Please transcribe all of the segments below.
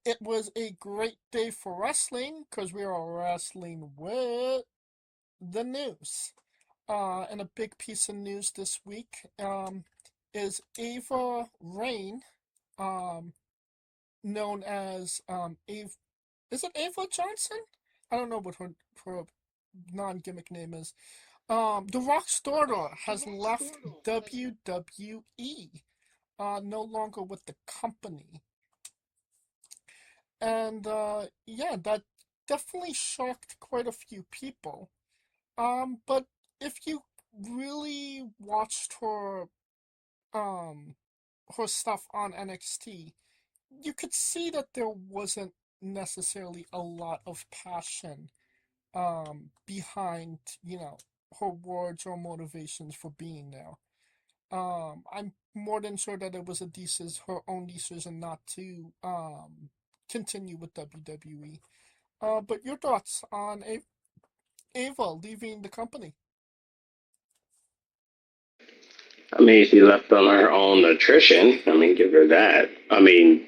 It was a great day for wrestling because we are wrestling with the news. And a big piece of news this week is Ava Rain, um, known as Ava. Is it Ava Johnson? I don't know what her non-gimmick name is. The Rock's daughter has left WWE, no longer with the company. And yeah, that definitely shocked quite a few people. But if you really watched um her stuff on NXT, you could see that there wasn't necessarily a lot of passion behind, her words or motivations for being there. I'm more than sure that it was her own decision not to continue with WWE. But your thoughts on Ava leaving the company? I mean, she left on her own attrition. I mean, give her that. I mean,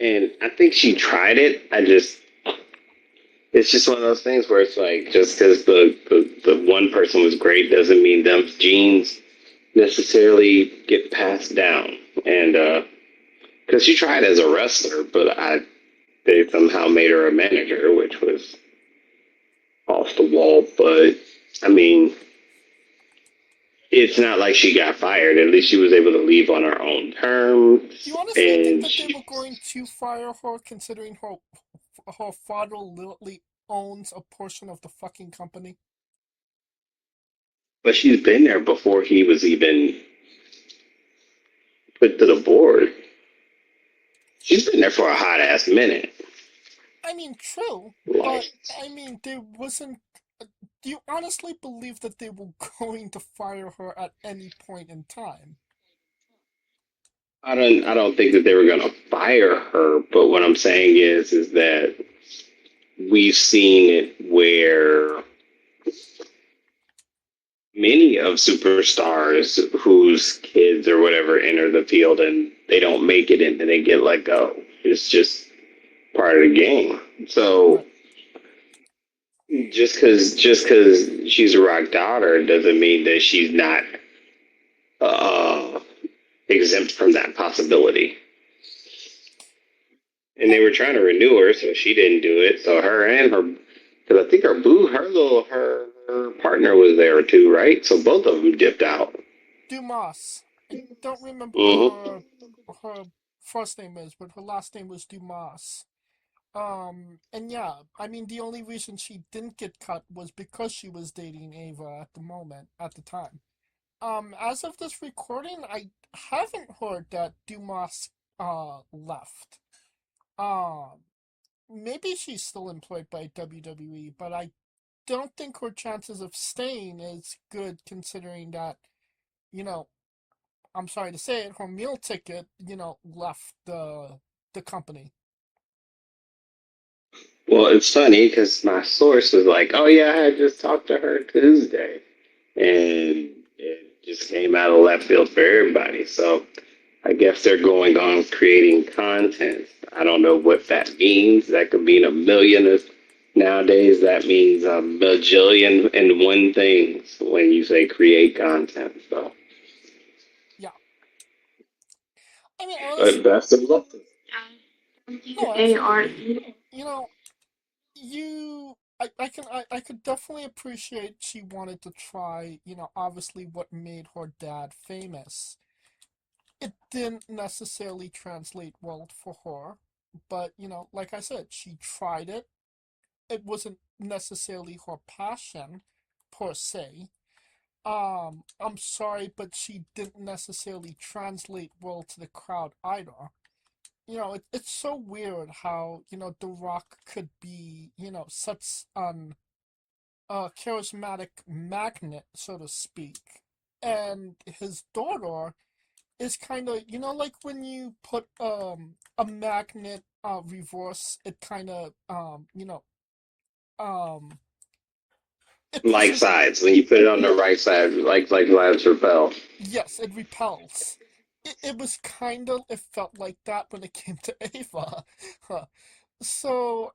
and I think she tried it. It's just one of those things where it's like, just because the one person was great doesn't mean them genes necessarily get passed down. And because she tried as a wrestler, but they somehow made her a manager, which was off the wall. But I mean, it's not like she got fired. At least she was able to leave on her own Do you terms, honestly think and that they were going to fire her, considering her father literally owns a portion of the fucking company? but she's been there before he was even put to the board. She's been there for a hot ass minute. I mean, true, but Like I mean, there wasn't. Do you honestly believe that they were going to fire her at any point in time? I don't think that they were gonna fire her, but what I'm saying is that we've seen it where many of superstars whose kids or whatever enter the field and they don't make it and then they get let go. It's just part of the game. So Right. just because she's a rock daughter doesn't mean that she's not uh, exempt from that possibility. And they And were trying to renew her, so she didn't do it. So her and her, because I think her partner was there too, right? So both of them dipped out. Dumas. I don't remember what Mm-hmm. her first name is, but her last name was Dumas. And yeah, I mean, the only reason she didn't get cut was because she was dating Ava at the time. As of this recording, I haven't heard that Dumas left. Um, Maybe she's still employed by WWE, but I don't think her chances of staying is good, considering that, you know, I'm sorry to say it, her meal ticket, left the company. Well, it's funny because my source was like, "Oh yeah, I had just talked to her Tuesday," and it just came out of left field for everybody. So I guess they're going on creating content. I don't know what that means. That could mean a million of nowadays. That means a bajillion and one things when you say create content. So, Yeah, I mean, honestly, but best of luck. no, absolutely. You know, I could definitely appreciate she wanted to try, obviously what made her dad famous. It didn't necessarily translate well for her, but like I said, she tried it. It wasn't necessarily her passion per se. I'm sorry, but she didn't necessarily translate well to the crowd either. It's so weird how, The Rock could be, such an charismatic magnet, so to speak. And his daughter is kind of, like when you put a magnet reverse, it kind of um it Like pushes. sides. When you put it on the right side, like sides repel. Yes, it repels. it was kind of, it felt like that when it came to Ava. Huh. So,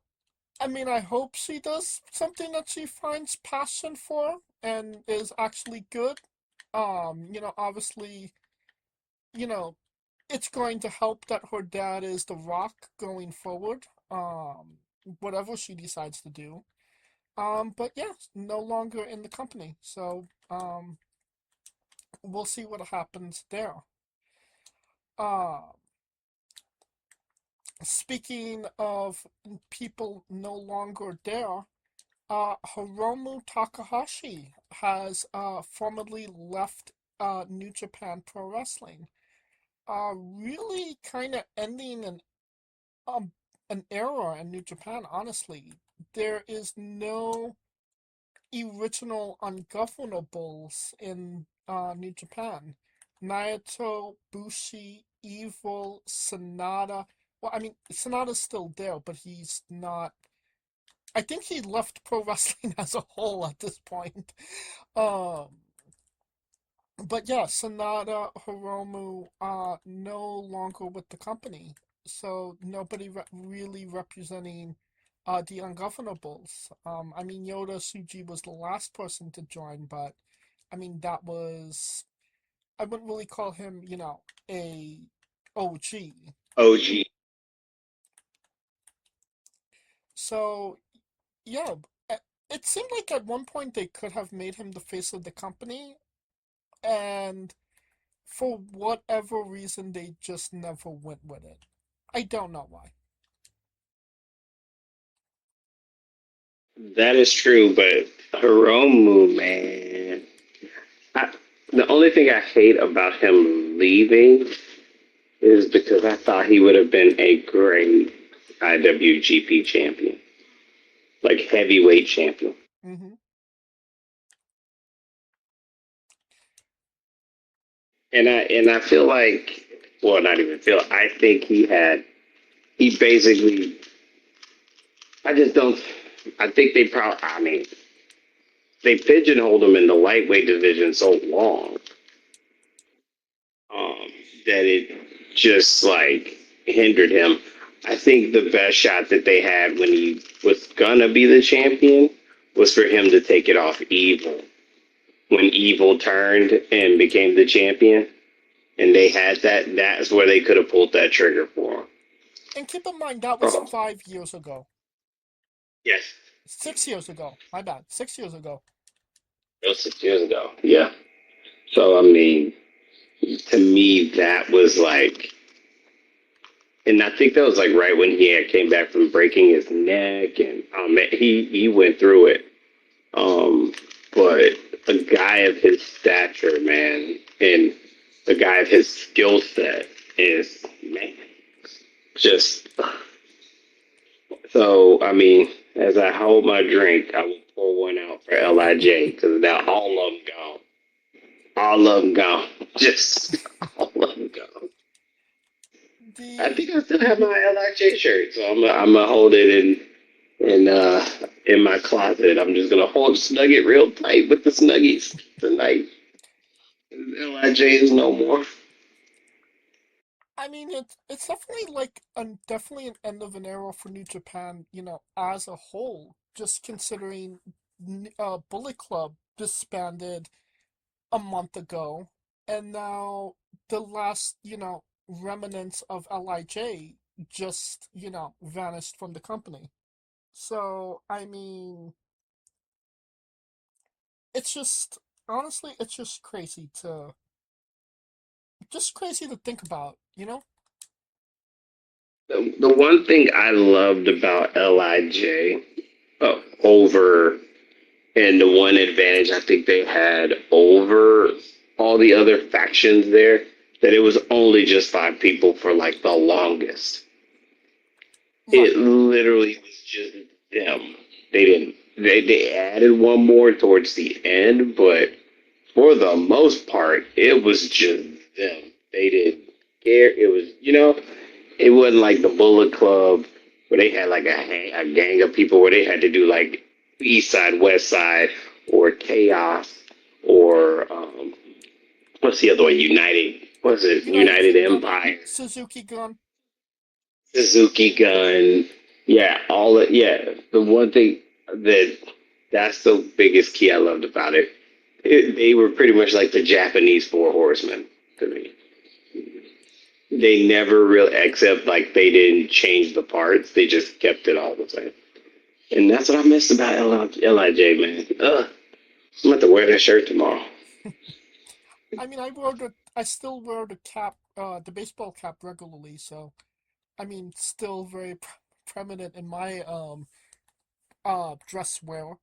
I mean, I hope she does something that she finds passion for and is actually good. Obviously, you know, it's going to help that her dad is the Rock going forward. Whatever she decides to do. But yeah, no longer in the company. So, we'll see what happens there. Uh, Speaking of people no longer there, Hiromu Takahashi has formally left New Japan Pro Wrestling, really kind of ending um, an era in New Japan. Honestly, there is no original ungovernables in New Japan. Naito, Bushi, Evil, Sonata. Well, I mean, Sonata's still there, but he's not. I think he left pro wrestling as a whole at this point. Um, but yeah, Sonata, Hiromu, no longer with the company, so nobody really representing the ungovernables. I mean, Yoda Suji was the last person to join, but I mean that was, I wouldn't really call him, a OG. OG. So yeah, it seemed like at one point they could have made him the face of the company, and for whatever reason, they just never went with it. I don't know why. That is true, but Hiromu, man, I, the only thing I hate about him leaving is because I thought he would have been a great IWGP champion, like heavyweight champion. Hmm. And I feel like, well, not even feel. I think he basically. I just don't. I think they probably. I mean, they pigeonholed him in the lightweight division so long, um, that it just like hindered him. I think the best shot that they had when he was gonna be the champion was for him to take it off Evil. When Evil turned and became the champion, and they had that, that's where they could have pulled that trigger for him. And keep in mind, that was Oh, 5 years ago. yes. 6 years ago. My bad. 6 years ago. It was 6 years ago. Yeah. So, I mean, to me, that was like, and I think that was like right when he had came back from breaking his neck, and he went through it. Um, but a guy of his stature, man, and a guy of his skill set is, man, just so. I mean, as I hold my drink, I will pour one out for Lij because now all of them gone. All of them gone. Just all of them gone. I The think I still have my Lij shirt, so I'm gonna hold it in my closet. I'm just gonna snug it real tight with the snuggies tonight. Lij is no more. I mean, it's definitely like definitely an end of an era for New Japan, as a whole. Just considering, Bullet Club disbanded a month ago, and now the last, remnants of Lij just, vanished from the company. So, I mean, it's just, honestly, it's just crazy to think about. The one thing I loved about Lij, over, and the one advantage I think they had over all the other factions there, that it was only just five people for like the longest. It Right. literally was just them. They didn't. They added one more towards the end, but for the most part, it was just them. They didn't care. It was, it wasn't like the Bullet Club where they had like a gang of people where they had to do like East Side, West Side, or Chaos, or what's the other one? United. Was it United United Kingdom, Empire, Suzuki Gun. Suzuki Gun? Yeah, yeah. The one thing that that's the biggest key I loved about it. They were pretty much like the Japanese Four Horsemen to me. They never really, except like they didn't change the parts. They just kept it all the same. And that's what I missed about Lij, man. Ugh, I'm going to wear that shirt tomorrow. I mean, I still wear the cap, the baseball cap regularly. So, I mean, still very prominent in my dress wear.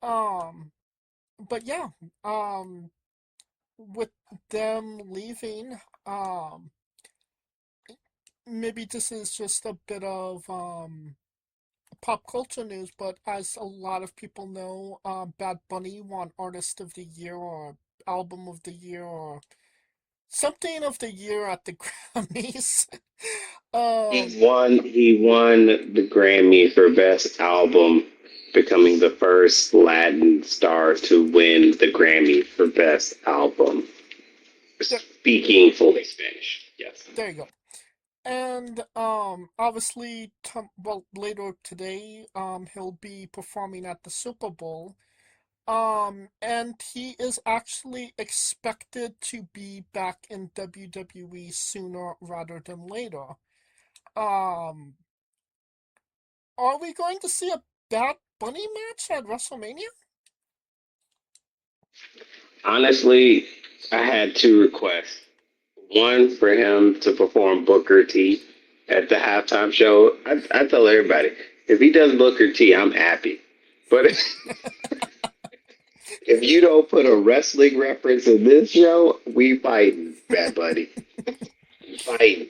Um, but yeah, um, with them leaving, maybe this is just a bit of pop culture news, but as a lot of people know, Bad Bunny won Artist of the Year or Album of the Year or something of the year at the Grammys. um, He won the Grammy for Best Album, becoming the first Latin star to win the Grammy for Best Album. there, Speaking fully Spanish. Yes. there you go. And obviously, well, later today, he'll be performing at the Super Bowl. And he is actually expected to be back in WWE sooner rather than later. Um, are we going to see a Bad Bunny match at WrestleMania? Honestly, I had two requests. One for him to perform Booker T at the halftime show. I tell everybody, if he does Booker T, I'm happy. But if you don't put a wrestling reference in this show, we fighting, Bad Buddy. We fighting.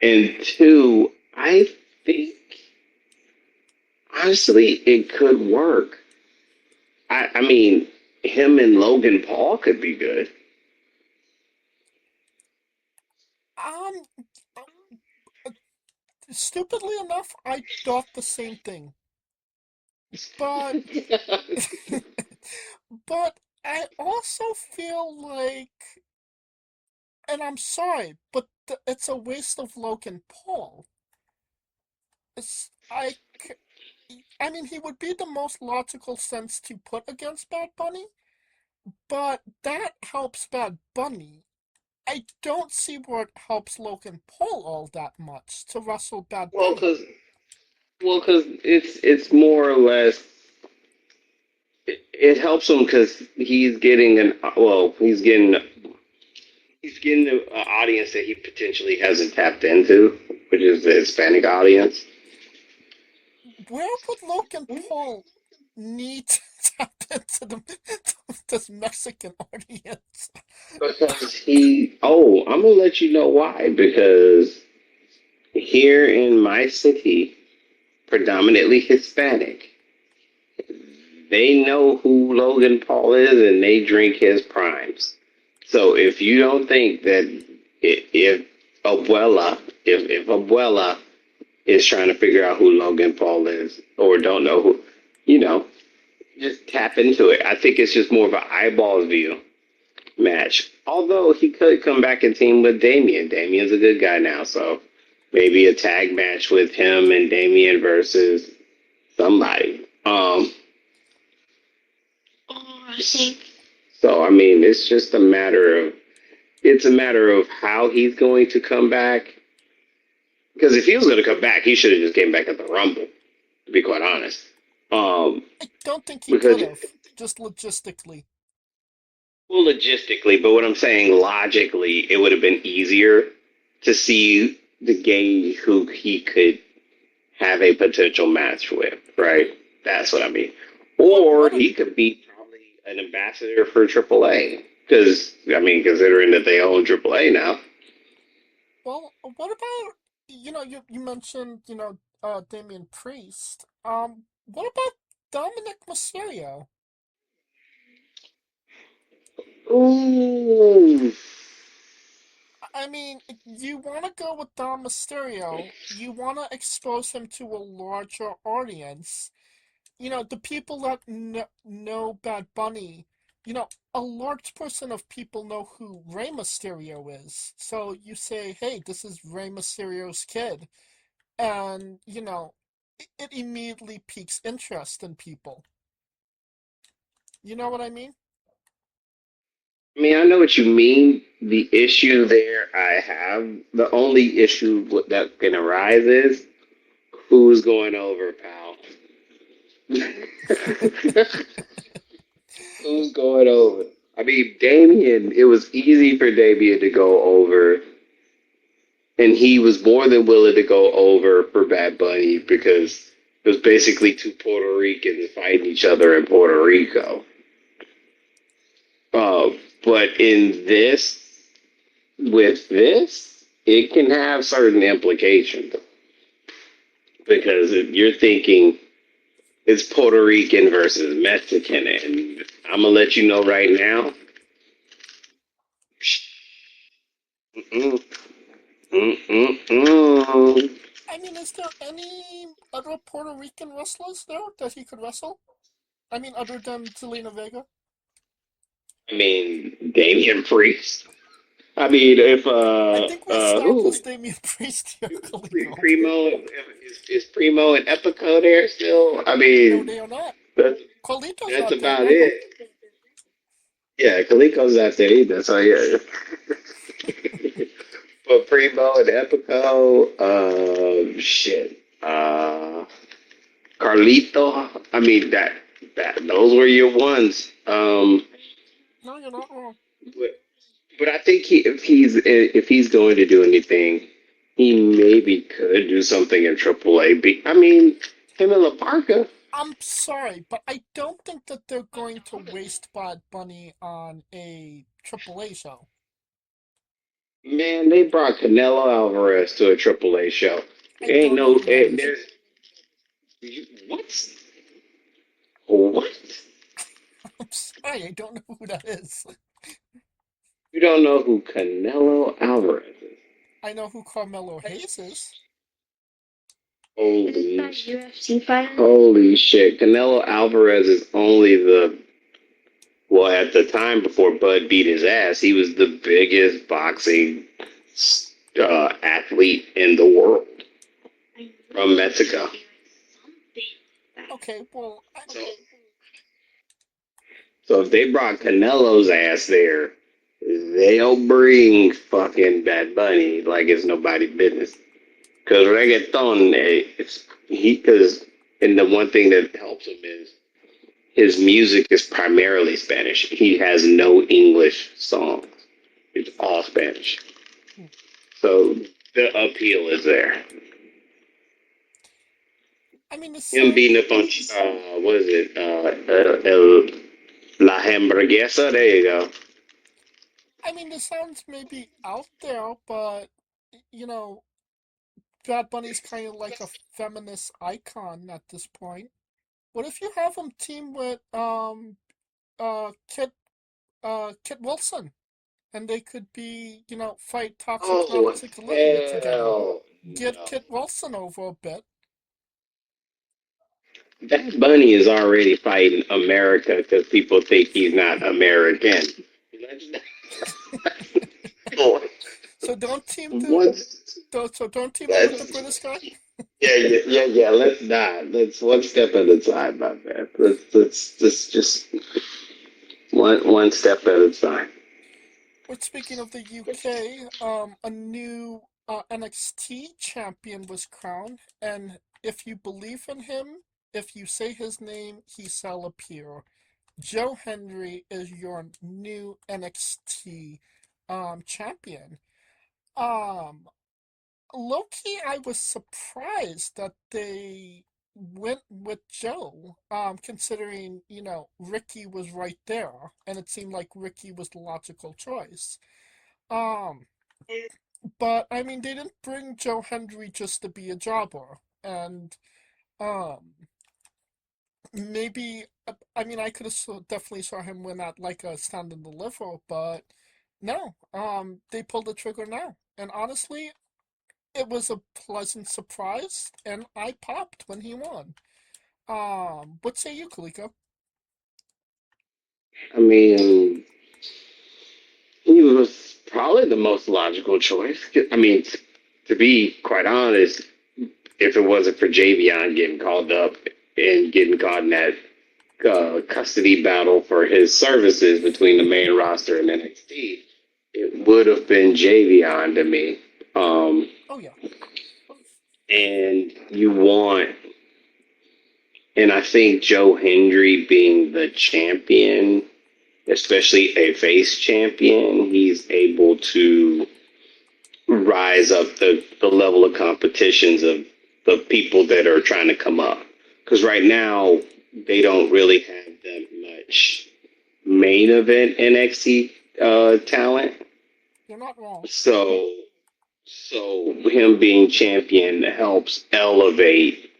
And two, I think honestly it could work. I mean, him and Logan Paul could be good. Um, uh, Stupidly enough, I thought the same thing. But, but I also feel like, and I'm sorry, but it's a waste of Logan Paul. It's, I mean, he would be the most logical sense to put against Bad Bunny, but that helps Bad Bunny. I don't see where it helps Logan Paul all that much to wrestle Bad Well, Bunny. because it's more or less it helps him because he's getting an audience that he potentially hasn't tapped into, which is the Hispanic audience. Where would Logan Paul need to tap into this Mexican audience? Because I'm gonna let you know why. Because here in my city, predominantly Hispanic, they know who Logan Paul is and they drink his primes. So if you don't think that if if Abuela is trying to figure out who Logan Paul is or don't know who, you know, just tap into it. I think it's just more of an eyeballs view match. Although he could come back and team with Damien. Damien's a good guy now, so maybe a tag match with him and Damien versus somebody. So I mean, it's a matter of how he's going to come back. Because if he was going to come back, he should have just came back at the Rumble. To be quite honest, um, I don't think he because could have, just logistically. well, logistically, but what I'm saying logically, it would have been easier to see the gauge who he could have a potential match with, right? That's what I mean. Or What he could be probably an ambassador for AAA. Because, I mean, considering that they own AAA now. Well, what about, you mentioned, Damian Priest. What about Dominic Mysterio? Ooh. I mean, you want to go with Dom Mysterio, you want to expose him to a larger audience. The people that know Bad Bunny, a large portion of people know who Rey Mysterio is. So you say, hey, this is Rey Mysterio's kid. And, it immediately piques interest in people. You know what I mean? I mean, I know what you mean. The issue there I have, the only issue that can arise is who's going over, pal? Who's going over? I mean, Damien, it was easy for Damien to go over, and he was more than willing to go over for Bad Bunny because it was basically two Puerto Ricans fighting each other in Puerto Rico. Uh, but with this, it can have certain implications because if you're thinking it's Puerto Rican versus Mexican, and I'm gonna let you know right now. Mm-mm, mm-mm. I mean, is there any other Puerto Rican wrestlers there that he could wrestle? I mean, other than Zelina Vega? I mean, Damian Priest. I mean, if I think we established who Damian Priest here, Calico. Primo is Primo and Epico there still? I No, mean, they are not. that's Carlito's that's not there about either. it. Yeah, Kalico's not there either. So yeah, but Primo and Epico, shit, Carlito. I mean that those were your ones. No, you're not wrong. But, but I think if he's going to do anything, he maybe could do something in AAA. I mean, him and La Parca. I'm sorry, but I don't think that they're going to waste Bad Bunny on a AAA show. Man, they brought Canelo Alvarez to a AAA show. I Ain't don't know no who that is. there's what? What? I'm sorry, I don't know who that is. You don't know who Canelo Alvarez is? I know who Carmelo Hayes is. Holy, UFC fighter? Holy shit! Canelo Alvarez is only well at the time before Bud beat his ass. He was the biggest boxing athlete in the world from Mexico. Okay, well, So So if they brought Canelo's ass there, they'll bring fucking Bad Bunny like it's nobody's business. Because reggaeton, because and the one thing that helps him is his music is primarily Spanish. He has no English songs. It's all Spanish. So the appeal is there. I mean, the Him song. beating up on what is it? La Hamburguesa. There you go. I mean, the sounds may be out there, but you know, Bad Bunny's kind of like a feminist icon at this point. What if you have him team with Kit Wilson, and they could be, fight Toxic Oh Toxicity together. hell Get no! Kit Wilson over a bit. Bad Bunny is already fighting America because people think he's not American. So don't team the What? don't team him with the Let's, British guy. yeah. Let's not. Let's one step at a time, my man. Let's just one step at a time. But speaking of the UK, a new NXT champion was crowned, and if you believe in him, if you say his name, he shall appear. Joe Hendry is your new NXT champion. Um, Low-key, I was surprised that they went with Joe, considering, Ricky was right there, and it seemed like Ricky was the logical choice. Um, but I mean, they didn't bring Joe Hendry just to be a jobber, and um, maybe I mean I could have definitely saw him win at like a stand and deliver, but no, they pulled the trigger now, and honestly, it was a pleasant surprise, and I popped when he won. What say you, Kaliko? I mean, he was probably the most logical choice. I mean, to be quite honest, if it wasn't for Javion getting called up and getting caught in that custody battle for his services between the main roster and NXT, it would have been Javion to me. Um, Oh yeah. and you want, and I think Joe Hendry being the champion, especially a face champion, he's able to rise up the level of competitions of the people that are trying to come up. Because right now, they don't really have that much main event NXT talent. You're not wrong. So him being champion helps elevate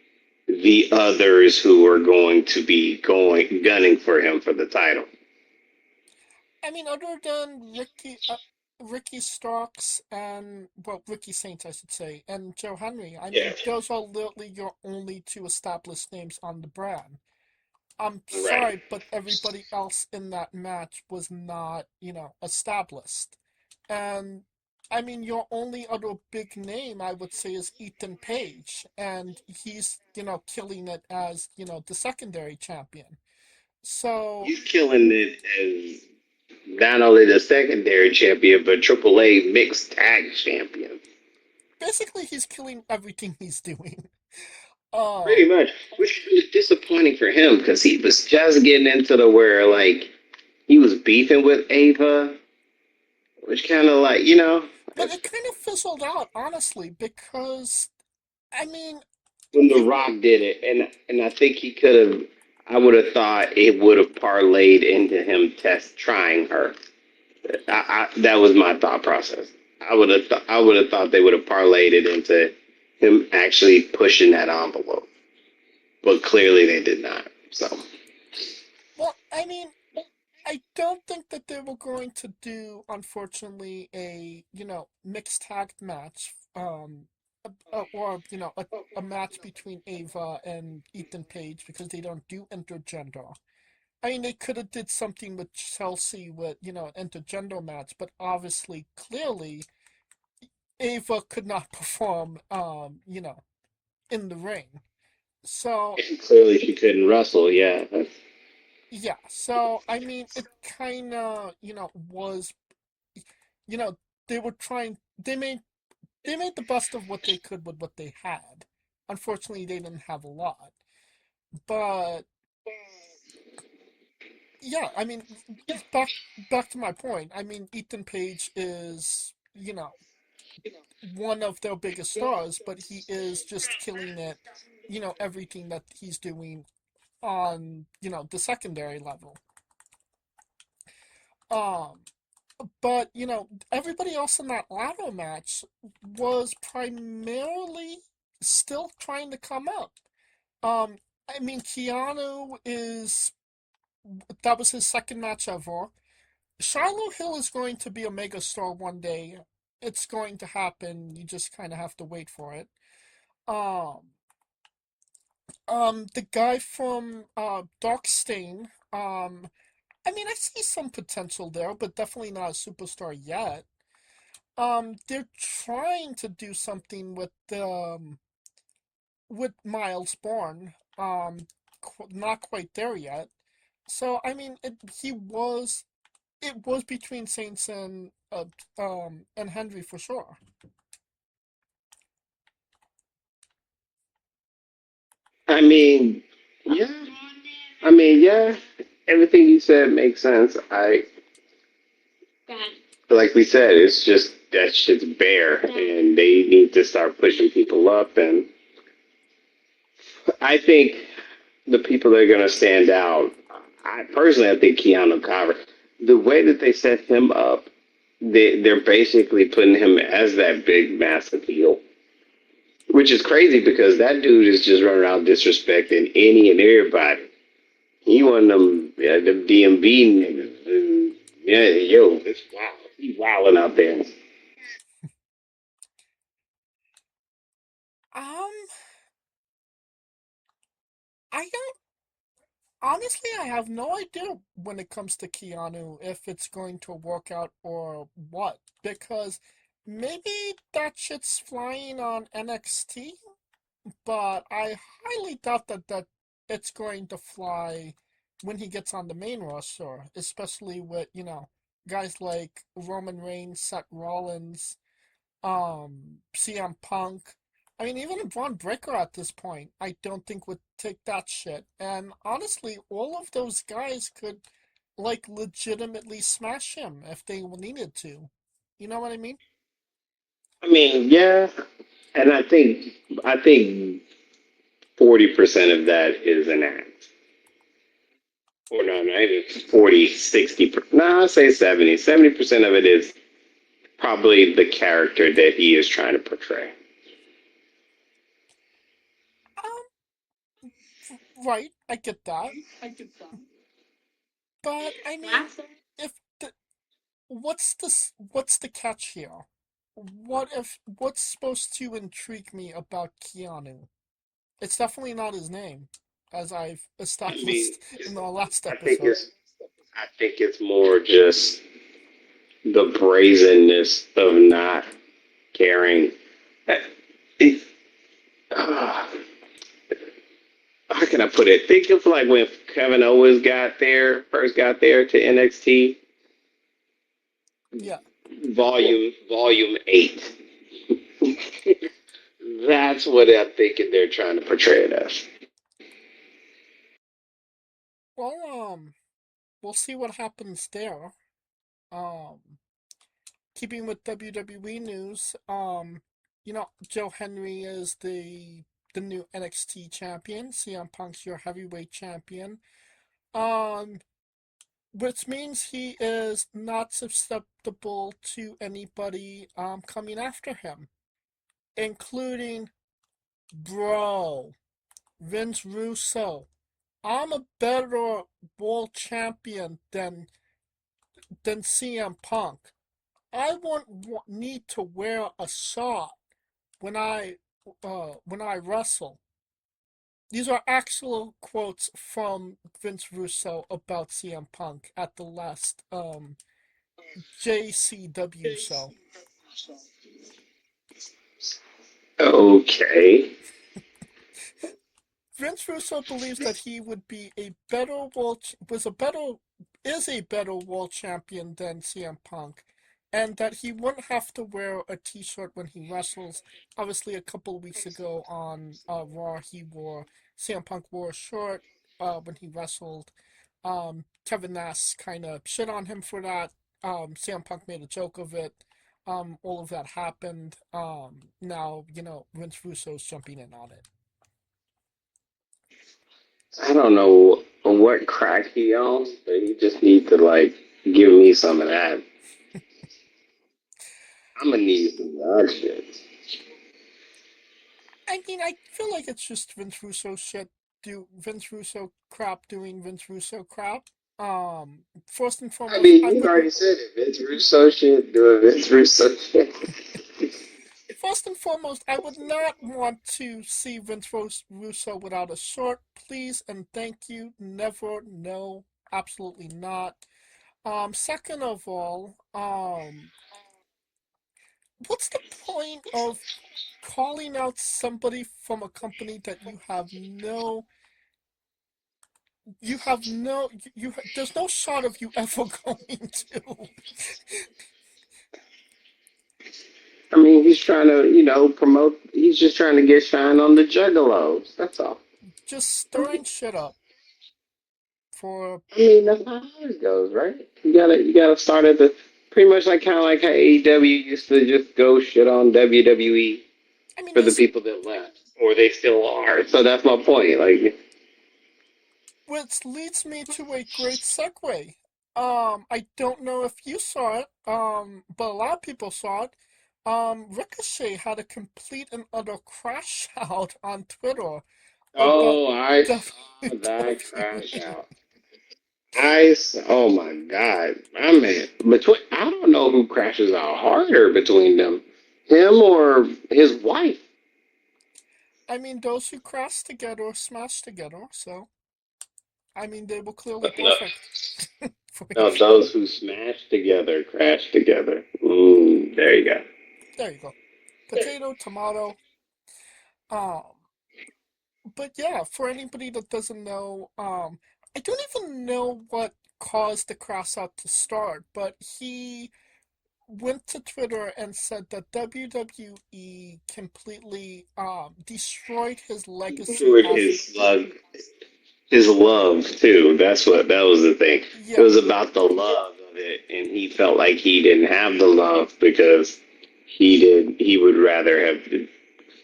the others who are going to be going gunning for him for the title. I mean, other than Ricky Starks and, well, Ricky Saints, I should say, and Joe Henry, I Yeah, mean, those are literally your only two established names on the brand. I'm right. sorry, but everybody else in that match was not, established. And I mean, your only other big name, I would say, is Ethan Page, and he's, killing it as, the secondary champion. So He's killing it as not only the secondary champion, but AAA mixed tag champion. basically, he's killing everything he's doing. Pretty Um, much, which is disappointing for him because he was just getting into the where like he was beefing with Ava, which kind of like but it kind of fizzled out, honestly, because I mean, when The you Rock did it, and I think he could have. I would have thought it would have parlayed into him test trying her. That was my thought process. I would have thought they would have parlayed it into him actually pushing that envelope, but clearly they did not. So well, I mean, I don't think that they were going to do, unfortunately, a mixed tag match, or a match between Ava and Ethan Page because they don't do intergender. I mean, they could have did something with Chelsea with an intergender match, but obviously, clearly, Ava could not perform, in the ring. So clearly she couldn't wrestle. Yeah, yeah, so I mean, it kind of was you know they were trying they made the best of what they could with what they had. Unfortunately, they didn't have a lot, but yeah, I mean, back to my point. I mean, Ethan Page is one of their biggest stars, but he is just killing it. Everything that he's doing on the secondary level. Um, but everybody else in that ladder match was primarily still trying to come up. Um, I mean, Keanu is that was his second match ever. Shiloh Hill is going to be a megastar one day. It's going to happen. You just kind of have to wait for it. Um, the guy from Dark Stain. I mean, I see some potential there, but definitely not a superstar yet. They're trying to do something with Miles Bourne. Not quite there yet. So I mean, it was between Saints and Henry for sure. I mean, yeah. I mean, yeah. Everything you said makes sense. Like we said, it's just that shit's bare, and they need to start pushing people up. And I think the people that are going to stand out, I think Keanu Carver. The way that they set him up, they're basically putting him as that big, massive heel, which is crazy because that dude is just running around disrespecting any and everybody. He one of them DMV niggas. Yeah, yo, it's wild. He's wilding out there. Um, I don't. Honestly, I have no idea when it comes to Keanu if it's going to work out or what. Because maybe that shit's flying on NXT, but I highly doubt that it's going to fly when he gets on the main roster, especially with, guys like Roman Reigns, Seth Rollins, CM Punk. I mean, even Braun Breaker at this point, I don't think would take that shit. And honestly, all of those guys could, like, legitimately smash him if they needed to. You know what I mean? I mean, yeah, and I think 40% of that is an act. Or no, not even 40, 60. No, I say 70. 70% of it is probably the character that he is trying to portray. Right, I get that. But I mean, if the what's the catch here? What's supposed to intrigue me about Keanu? It's definitely not his name, as I've I mean, established in the last I think episode. it's I think it's more just the brazenness of not caring. It, uh, how can I put it? Think of like when Kevin Owens first got there to NXT, Yeah. volume 8. That's what I'm thinking they're trying to portray it as. Well, we'll see what happens there. Um, Keeping with WWE news, Joe Henry is the new NXT champion. CM Punk's your heavyweight champion. Um, which means he is not susceptible to anybody coming after him, including bro Vince Russo. I'm a better world champion than CM Punk. I won't need to wear a sock when I wrestle. These are actual quotes from Vince Russo about CM Punk at the last JCW show. Okay. Vince Russo believes that he would be a better world was a better is a better world champion than CM Punk, and that he wouldn't have to wear a T-shirt when he wrestles. Obviously, a couple of weeks ago on Raw, CM Punk wore a shirt when he wrestled. Kevin Nash kind of shit on him for that. CM Punk made a joke of it. All of that happened. Now Vince Russo's jumping in on it. I don't know what crack he owns, but he just need to like give me some of that. I'm gonna need some of that shit. I mean, I feel like it's just Vince Russo shit. Do Vince Russo crap doing Vince Russo crap. First and I foremost, I mean, you would. already said it. Vince Russo shit, doing Vince Russo shit. First and foremost, I would not want to see Vince Russo without a shirt. Please and thank you. Never, no, absolutely not. Second of all, what's the point of calling out somebody from a company that there's no shot of you ever going to. I mean, he's trying to, promote. He's just trying to get shine on the Juggalos. That's all. Just stirring shit up for. I mean, that's how it always goes, right? You gotta start at the pretty much like kind of like how AEW used to just go shit on WWE I mean, for the this people that left, or they still are. So that's my point. Like, which leads me to a great segue. I don't know if you saw it, but a lot of people saw it. Ricochet had a complete and utter crash out on Twitter about oh, I saw that crash WWE. out. Oh my God, my man. I don't know who crashes out harder between them, him or his wife. I mean, those who crash together smash together, so I mean, they were clearly perfect for No, each other. those who smash together crash together. Mm, there you go. There you go. Potato, tomato. Um, but yeah, for anybody that doesn't know, I don't even know what caused the crash out to start, but he went to Twitter and said that WWE completely destroyed his legacy With as his love too. That was the thing. It yeah, was about the love of it, and he felt like he didn't have the love because he would rather have.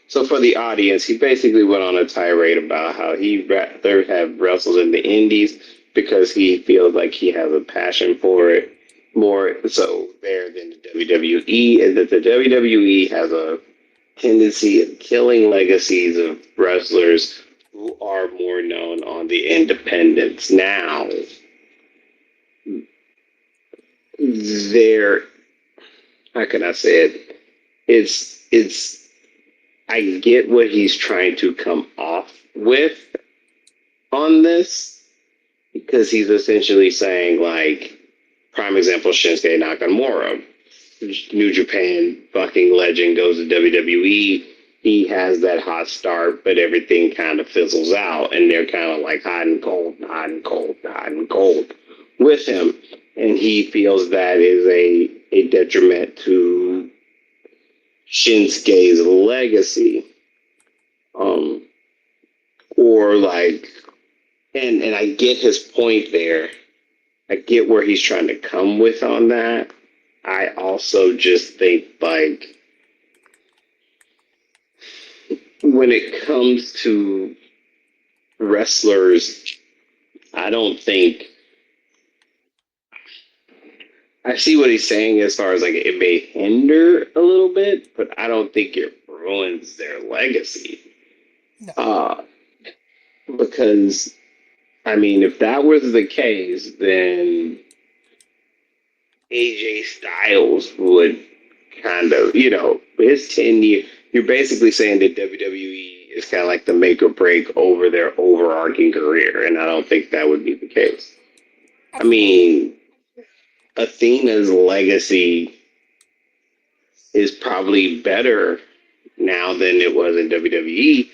So for the audience, he basically went on a tirade about how he'd rather have wrestled in the Indies because he feels like he has a passion for it more so there than the WWE, and that the WWE has a tendency of killing legacies of wrestlers who are more known on the independents. Now, there, how can I say it? It's I get what he's trying to come off with on this because he's essentially saying like prime example Shinsuke Nakamura, New Japan fucking legend, goes to WWE. He has that hot start, but everything kind of fizzles out, and they're kind of like hot and cold, hot and cold, hot and cold with him, and he feels that is a detriment to Shinsuke's legacy. Um, or like, and I get his point there. I get where he's trying to come with on that. I also just think like when it comes to wrestlers, I don't think I see what he's saying as far as like it may hinder a little bit, but I don't think it ruins their legacy. no. Uh, because I mean, if that was the case, then AJ Styles would kind of, his 10 year, you're basically saying that WWE is kind of like the make or break over their overarching career. And I don't think that would be the case. I Absolutely. mean, Athena's legacy is probably better now than it was in WWE.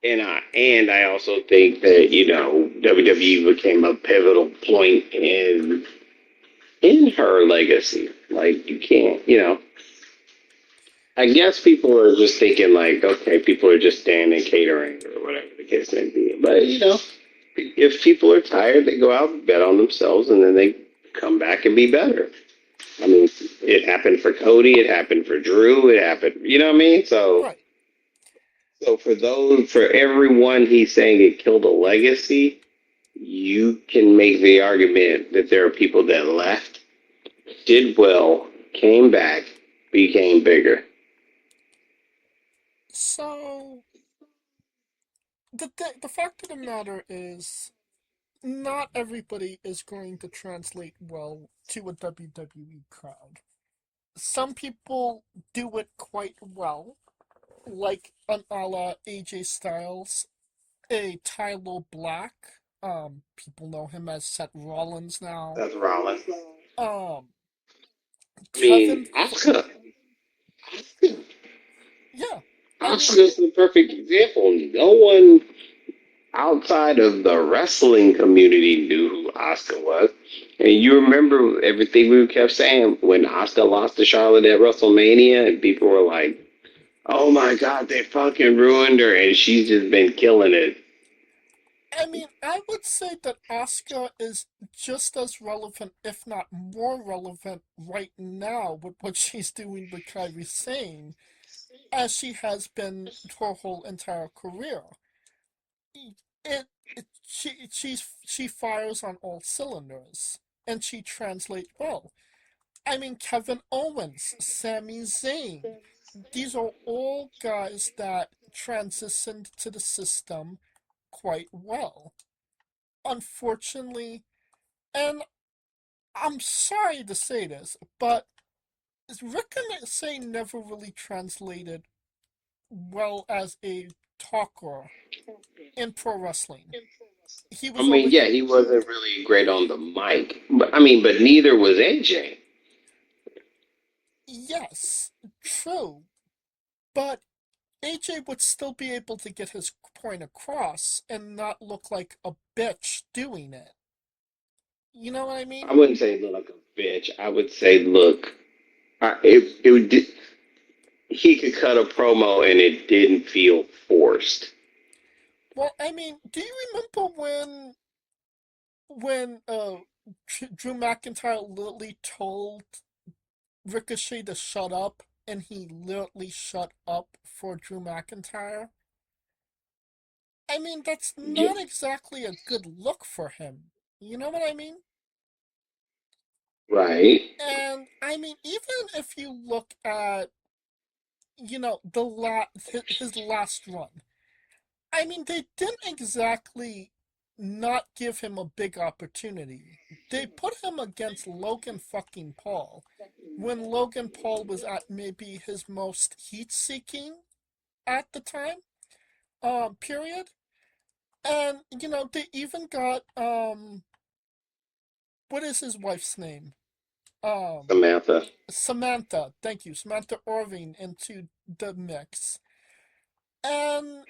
And I also think that, WWE became a pivotal point in her legacy. Like you can't, I guess people are just thinking like, okay, people are just standing catering or whatever the case may be. But if people are tired, they go out and bet on themselves, and then they come back and be better. I mean, it happened for Cody, it happened for Drew, it happened. You know what I mean? So, Right. so for everyone, he's saying it killed a legacy. You can make the argument that there are people that left, did well, came back, became bigger. So the fact of the matter is, not everybody is going to translate well to a WWE crowd. Some people do it quite well, like an a la AJ Styles, a Tyler Black. People know him as Seth Rollins now. That's Rollins. Um, I mean, Kevin, yeah, I mean, Asuka's the perfect example. No one outside of the wrestling community knew who Asuka was. And you remember everything we kept saying when Asuka lost to Charlotte at WrestleMania, and people were like, "Oh my God, they fucking ruined her," and she's just been killing it. I would say that Asuka is just as relevant, if not more relevant, right now with what she's doing with Kairi Sane as she has been her whole entire career. She fires on all cylinders, and she translates well. Kevin Owens, Sami Zayn, these are all guys that transitioned to the system quite well. Unfortunately, and I'm sorry to say this, but Rick and Say never really translated well as a talker in pro wrestling. He I was mean, always yeah, the he wasn't really great on the mic, but I mean, but neither was AJ. yes, true, but AJ would still be able to get his point across and not look like a bitch doing it. You know what I I mean? wouldn't say look like a bitch. I would say look, it would. He could cut a promo and it didn't feel forced. Well, I mean, do you remember when Drew McIntyre literally told Ricochet to shut up, and he literally shut up for Drew McIntyre? I mean, that's Yeah, not exactly a good look for him. You know what I mean? right. And I mean, even if you look at, his last run, I mean, they didn't exactly not give him a big opportunity. They put him against Logan fucking Paul when Logan Paul was at maybe his most heat seeking at the time, period. And, they even got, what is his wife's name? Um, Samantha. Samantha, thank you, Samantha Irving into the mix. And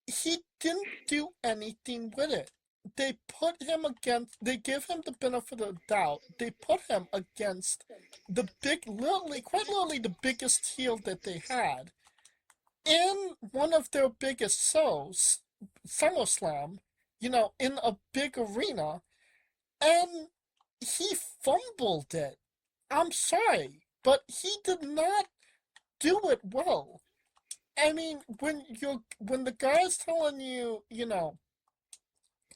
he didn't do anything with it. They gave him the benefit of the doubt. They put him against quite literally the biggest heel that they had in one of their biggest shows, SummerSlam, in a big arena, and he fumbled it. I'm sorry, but he did not do it well. I mean, when the guy's telling you,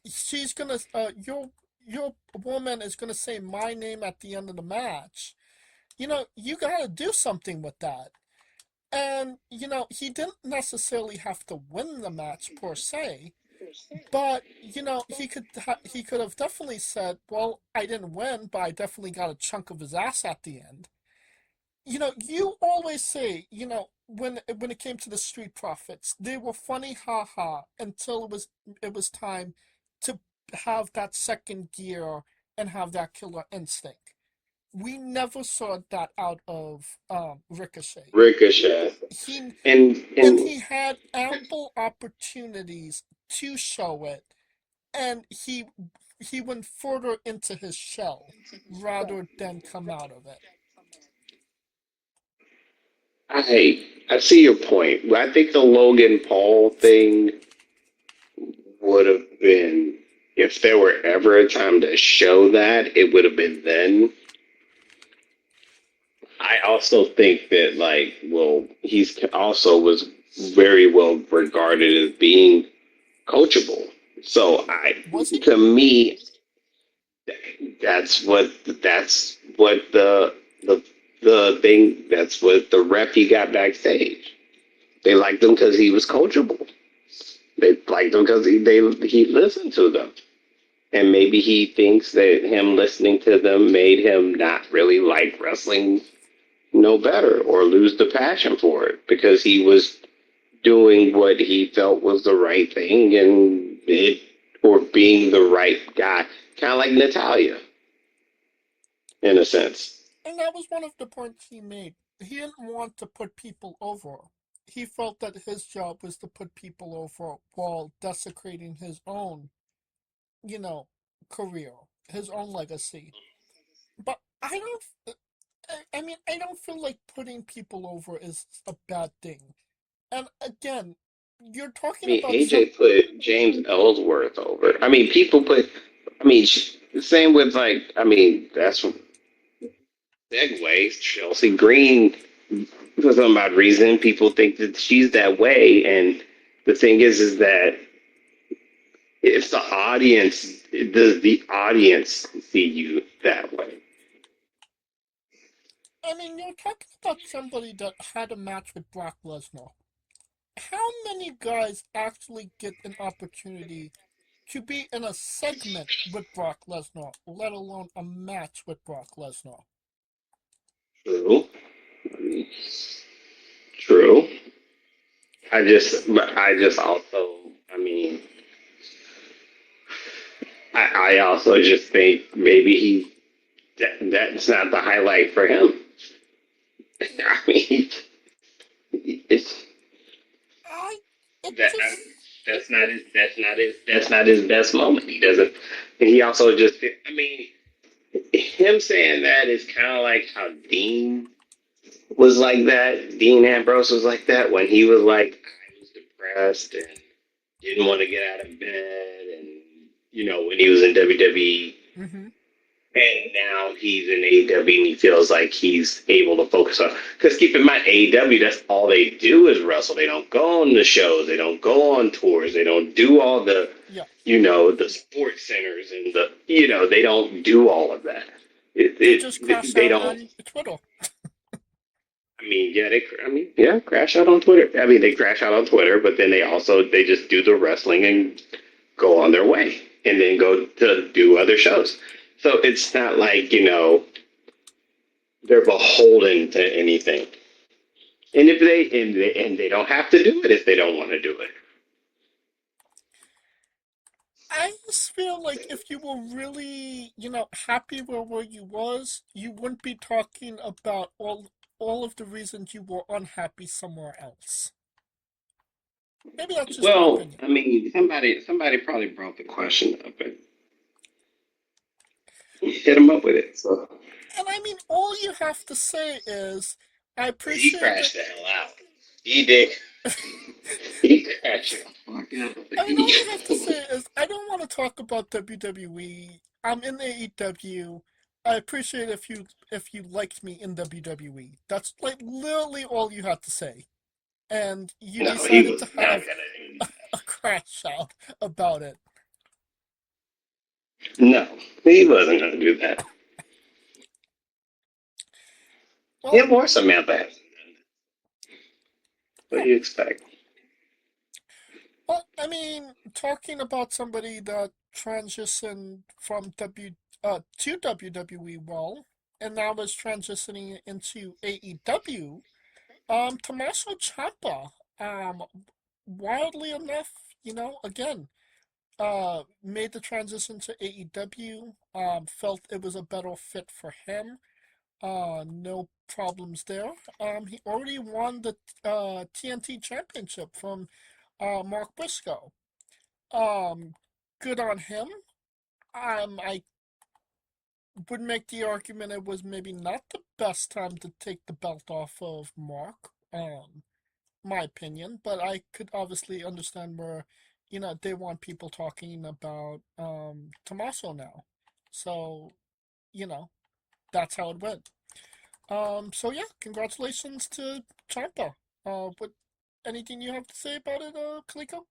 she's gonna your woman is gonna say my name at the end of the match. You gotta do something with that. And he didn't necessarily have to win the match per se, but he could have definitely said, "Well, I didn't win, but I definitely got a chunk of his ass at the end." You always say, when it came to the Street Profits, they were funny, haha, until it was time to have that second gear and have that killer instinct. We never saw that out of Ricochet. Ricochet. He and And he had ample opportunities to show it, and he went further into his shell rather than come out of it. I see your point. I think the Logan Paul thing would have been, if there were ever a time to show that, it would have been then. I also think that, like, well, he's also was very well regarded as being coachable. So Was he? to me, that's what the thing. That's what the rep he got backstage. They liked him because he was coachable. They liked him because he listened to them. And maybe he thinks that him listening to them made him not really like wrestling no better or lose the passion for it because he was doing what he felt was the right thing and it or being the right guy. Kind of like Natalia, in a sense. And that was one of the points he made. He didn't want to put people over. He felt that his job was to put people over while desecrating his own, you know, career, his own legacy. But I don't, I mean, I don't feel like putting people over is a bad thing. And again, you're I talking mean, about AJ put James Ellsworth over. I mean, people put. I mean, the same with like. I mean, that's segue. Chelsea Green, for some odd reason, people think that she's that way, and the thing is that if the audience does the audience see you that way? I mean, you're talking about somebody that had a match with Brock Lesnar. How many guys actually get an opportunity to be in a segment with Brock Lesnar, let alone a match with Brock Lesnar? True. I mean, true. I just also. I mean. I also just think maybe that's not the highlight for him. I mean, it's I it that just that's not his best moment. He doesn't. And he also just. I mean, him saying that is kind of like how Dean was like that. Dean Ambrose was like that when he was like, I was depressed and didn't want to get out of bed, and when he was in WWE, hmm and now he's in AEW and he feels like he's able to focus on. Because keep in mind, AEW, that's all they do is wrestle. They don't go on the shows. They don't go on tours. They don't do all the, yeah. the sports centers and they don't do all of that. They just crash They out don't. on Twitter. I mean, yeah, crash out on Twitter. I mean, they crash out on Twitter, but then they just do the wrestling and go on their way, and then go to do other shows. So it's not like they're beholden to anything. And if they don't have to do it if they don't want to do it. I just feel like if you were really, happy with where you was, you wouldn't be talking about all of the reasons you were unhappy somewhere else. Maybe that's just my Well, opinion. I mean, somebody probably brought the question up and hit them up with it. So And I mean, all you have to say is, I he appreciate that. crashed the hell out. He did. He crashed the fuck out. I mean, all you have to say is, I don't want to talk about WWE. I'm in AEW. I appreciate if you liked me in WWE. That's like literally all you had to say. And you No, he decided to was not have gonna do a crash out about it. that. No, he wasn't gonna do that. Well, Him or Samantha has. What yeah. do you expect? Well, I mean, talking about somebody that transitioned from to WWE, well, and now is transitioning into AEW. Tommaso Ciampa, wildly enough, again, made the transition to AEW. Felt it was a better fit for him. No problems there. He already won the TNT Championship from Mark Briscoe. Um, Good on him. I would make the argument it was maybe not the best time to take the belt off of Mark. My opinion, but I could obviously understand where, they want people talking about Tommaso now. So, you know, that's how it went. So yeah, congratulations to Ciampa. What anything you have to say about it, Kaliko?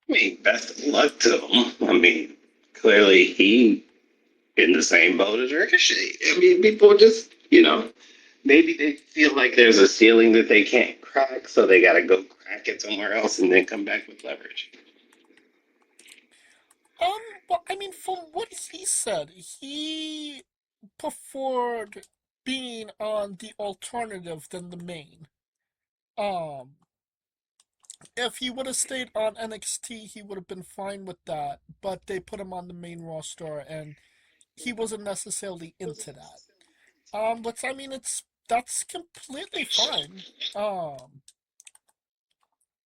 I mean, best of luck to him. I mean, clearly he in the same boat as Ricochet. I mean, people just, maybe they feel like there's a ceiling that they can't crack, so they got to go crack it somewhere else and then come back with leverage. Well, I mean, from what he said, he preferred being on the alternative than the main. Um, if he would have stayed on NXT, he would have been fine with that, but they put him on the main roster, and he wasn't necessarily into that. But I mean, that's completely fine. Um,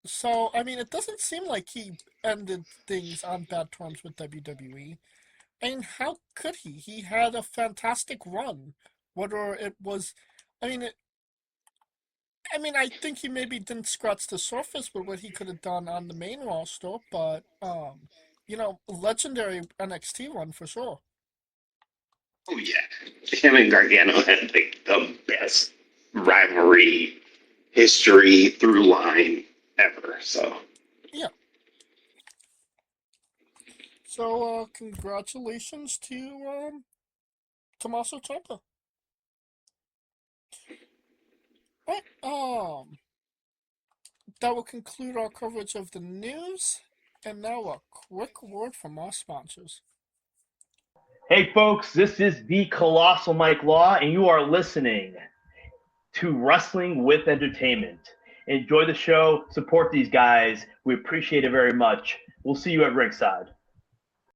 so I mean, it doesn't seem like he ended things on bad terms with WWE. I mean, how could he? He had a fantastic run. Whether it was, I mean, I think he maybe didn't scratch the surface with what he could have done on the main roster, but legendary NXT run for sure. Oh, yeah. Him and Gargano had like the best rivalry history through line ever. So, Yeah. So congratulations to Tommaso Ciampa. Right. That will conclude our coverage of the news. And now a quick word from our sponsors. Hey, folks, this is the Colossal Mike Law, and you are listening to Wrestling with Entertainment. Enjoy the show, support these guys. We appreciate it very much. We'll see you at ringside.